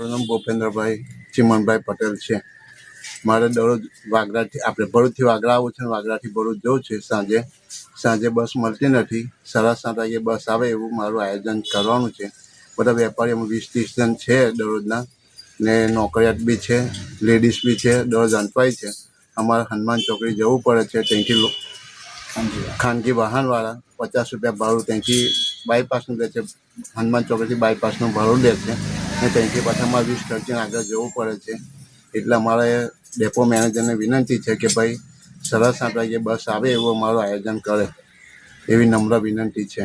મારું નામ ભૂપેન્દ્રભાઈ ચિમનભાઈ પટેલ છે. મારે દરરોજ વાગરાથી આપણે ભરૂચથી વાગરા આવું છે, વાગરાથી ભરૂચ જવું છે. સાંજે બસ મળતી નથી. 7:30 વાગે બસ આવે એવું મારું આયોજન કરવાનું છે. બધા વેપારીઓમાં 20-30 જણ છે દરરોજના, ને નોકરિયાત બી છે, લેડીઝ બી છે, દરરોજ અંતવાય છે. અમારે હનુમાન ચોકડી જવું પડે છે. ત્યાંથી ખાનગી વાહનવાળા 50 રૂપિયા ભાડું ત્યાંથી બાયપાસનું લે છે. હનુમાન ચોકડીથી બાયપાસનું ભાડું લે છે, અને ત્યાંથી પાછા અમારે 20 ટર્ચીને આગળ જવું પડે છે. એટલે અમારે ડેપો મેનેજરને વિનંતી છે કે ભાઈ 7:30 વાગે બસ આવે એવું અમારું આયોજન કરે, એવી નમ્ર વિનંતી છે.